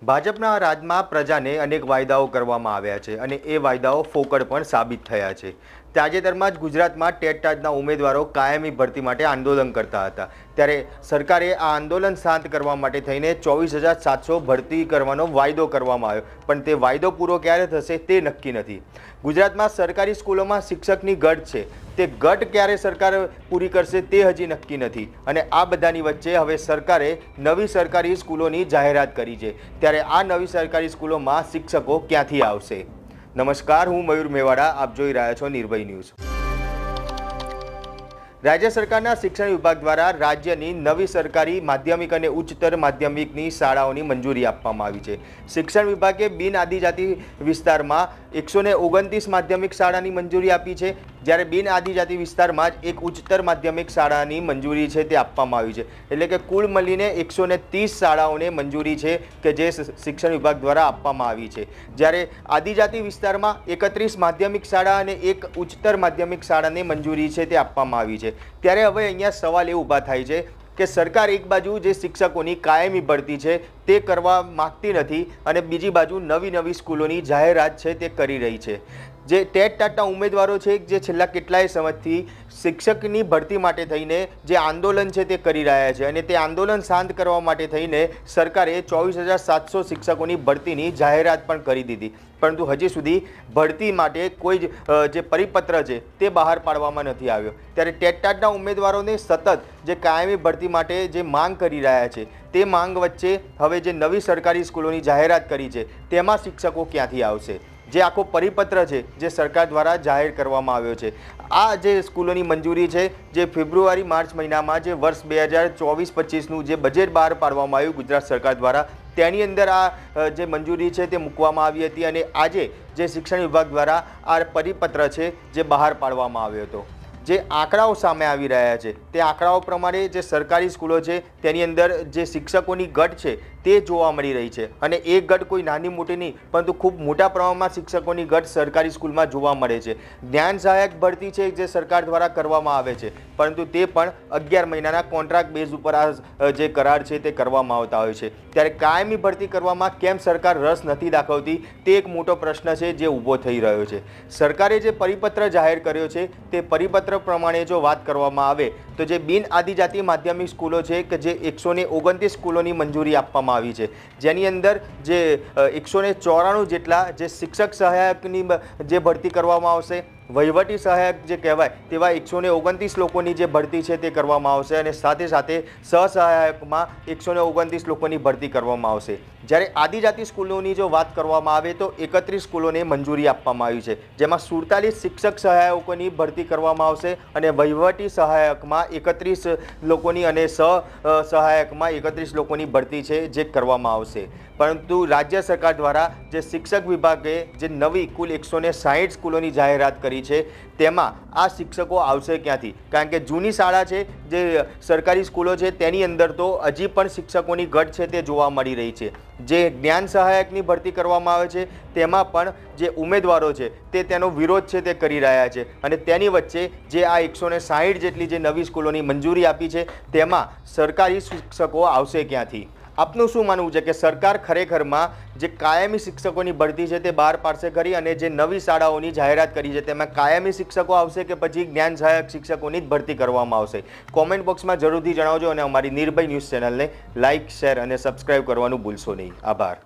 ભાજપના રાજમાં પ્રજાને અનેક વાયદાઓ કરવામાં આવ્યા છે અને એ વાયદાઓ ફોકટ પણ સાબિત થયા છે। તાજેતરમાં જ ગુજરાતમાં ટેટ-ટાટના ઉમેદવારો કાયમી ભરતી માટે આંદોલન કરતા હતા, ત્યારે સરકારે આ આંદોલન શાંત કરવા માટે થઈને 24,700 ભરતી કરવાનો વાયદો કરવામાં આવ્યો, પણ તે વાયદો પૂરો ક્યારે થશે તે નક્કી નથી। ગુજરાતમાં સરકારી સ્કૂલોમાં શિક્ષકની ઘટ છે, તે ઘટ ક્યારે સરકાર પૂરી કરશે તે હજી નક્કી નથી અને આ બધાની વચ્ચે હવે સરકારે નવી સરકારી સ્કૂલોની જાહેરાત કરી છે, ત્યારે આ નવી સરકારી સ્કૂલોમાં શિક્ષકો ક્યાંથી આવશે? નમસ્કાર, હું મયુર મેવાડા, આપ જોઈ રહ્યા છો નિર્ભય ન્યૂઝ। રાજ્ય સરકારના શિક્ષણ વિભાગ દ્વારા રાજ્યની નવી સરકારી માધ્યમિક અને ઉચ્ચતર માધ્યમિકની શાળાઓની મંજૂરી આપવામાં આવી છે। શિક્ષણ વિભાગે બિન આદિજાતિ વિસ્તારમાં 129 માધ્યમિક શાળાની મંજૂરી આપી છે, જ્યારે બિન આદિજાતિ વિસ્તારમાં જ એક ઉચ્ચતર માધ્યમિક શાળાની મંજૂરી છે તે આપવામાં આવી છે, એટલે કે કુલ મળીને 130 શાળાઓને મંજૂરી છે કે જે શિક્ષણ વિભાગ દ્વારા આપવામાં આવી છે। જ્યારે આદિજાતિ વિસ્તારમાં 31 માધ્યમિક શાળા અને એક ઉચ્ચતર માધ્યમિક શાળાને મંજૂરી છે તે આપવામાં આવી છે। ત્યારે હવે અહીંયા સવાલ એ ઊભા થાય છે કે સરકાર એક બાજુ જે શિક્ષકોની કાયમી ભરતી છે તે કરવા માગતી નથી અને બીજી બાજુ નવી સ્કૂલોની જાહેરાત છે તે કરી રહી છે। જે ટેટ-ટાટના ઉમેદવારો છે જે છેલ્લા કેટલાય સમયથી શિક્ષકની ભરતી માટે થઈને જે આંદોલન છે તે કરી રહ્યા છે અને તે આંદોલન શાંત કરવા માટે થઈને સરકારે 24,700 શિક્ષકોની ભરતીની જાહેરાત પણ કરી દીધી, પરંતુ હજી સુધી ભરતી માટે કોઈ જે પરિપત્ર છે તે બહાર પાડવામાં નથી આવ્યો। ત્યારે ટેટ-ટાટના ઉમેદવારોને સતત જે કાયમી ભરતી માટે જે માંગ કરી રહ્યા છે તે માંગ વચ્ચે હવે જે નવી સરકારી સ્કૂલોની જાહેરાત કરી છે તેમાં શિક્ષકો ક્યાંથી આવશે? જે આખો પરિપત્ર છે જે સરકાર દ્વારા જાહેર કરવામાં આવ્યો છે, આ જે સ્કૂલોની મંજૂરી છે જે ફેબ્રુઆરી-માર્ચ મહિનામાં જે વર્ષ 2024-25નું જે બજેટ બહાર પાડવામાં આવ્યું ગુજરાત સરકાર દ્વારા, તેની અંદર આ જે મંજૂરી છે તે મૂકવામાં આવી હતી અને આજે જે શિક્ષણ વિભાગ દ્વારા આ પરિપત્ર છે જે બહાર પાડવામાં આવ્યો હતો। જે આંકડાઓ સામે આવી રહ્યા છે તે આંકડાઓ પ્રમાણે જે સરકારી સ્કૂલો છે તેની અંદર જે શિક્ષકોની ઘટ છે તે જોવા મળી રહી છે અને એ ઘટ કોઈ નાની મોટી નહીં પરંતુ ખૂબ મોટા પ્રમાણમાં શિક્ષકોની ઘટ સરકારી સ્કૂલમાં જોવા મળે છે। જ્ઞાન સહાયક ભરતી છે જે સરકાર દ્વારા કરવામાં આવે છે, પરંતુ તે પણ 11 મહિનાના કોન્ટ્રાક્ટ બેઝ ઉપર આ જે કરાર છે તે કરવામાં આવતા હોય છે। ત્યારે કાયમી ભરતી કરવામાં કેમ સરકાર રસ નથી દાખવતી તે એક મોટો પ્રશ્ન છે જે ઊભો થઈ રહ્યો છે। સરકારે જે પરિપત્ર જાહેર કર્યો છે તે પરિપત્ર પ્રમાણે જો વાત કરવામાં આવે તો જે બિન આદિજાતિ માધ્યમિક સ્કૂલો છે કે જે 129 સ્કૂલોની મંજૂરી આપવામાં આવી છે, જેની અંદર જે 194 જેટલા જે શિક્ષક સહાયકની જે ભરતી કરવામાં આવશે, વહીવટી સહાયક જે કહેવાય તેવા 129 લોકોની જે ભરતી છે તે કરવામાં આવશે અને સાથે સાથે સહસહાયકમાં 129 લોકોની ભરતી કરવામાં આવશે। જ્યારે આદિજાતિ સ્કૂલોની જો વાત કરવામાં આવે તો 31 સ્કૂલોને મંજૂરી આપવામાં આવી છે, જેમાં 47 શિક્ષક સહાયકોની ભરતી કરવામાં આવશે અને વહીવટી સહાયકમાં 31 લોકોની અને સહાયકમાં 31 લોકોની ભરતી છે જે કરવામાં આવશે। પરંતુ રાજ્ય સરકાર દ્વારા જે શિક્ષક વિભાગે જે નવી કુલ 160 સ્કૂલોની જાહેરાત કરી છે તેમાં આ શિક્ષકો આવશે ક્યાંથી? કારણ કે જૂની શાળા છે જે સરકારી સ્કૂલો છે તેની અંદર તો હજી પણ શિક્ષકોની ઘટ છે તે જોવા મળી રહી છે। જે જ્ઞાન સહાયકની ભરતી કરવામાં આવે છે તેમાં પણ જે ઉમેદવારો છે તે તેનો વિરોધ છે તે કરી રહ્યા છે અને તેની વચ્ચે જે આ 160 જેટલી જે નવી સ્કૂલોની મંજૂરી આપી છે તેમાં સરકારી શિક્ષકો આવશે ક્યાંથી? આપનું શું માનવું છે કે સરકાર ખરેખરમાં જે કાયમી શિક્ષકોની ભરતી છે તે બહાર પાડશે ખરી અને જે નવી શાળાઓની જાહેરાત કરી છે તેમાં કાયમી શિક્ષકો આવશે કે પછી જ્ઞાન સહાયક શિક્ષકોની જ ભરતી કરવામાં આવશે? કોમેન્ટ બોક્સમાં જરૂરથી જણાવજો અને અમારી નિર્ભય ન્યૂઝ ચેનલને લાઇક, શેર અને સબસ્ક્રાઇબ કરવાનું ભૂલશો નહીં। આભાર।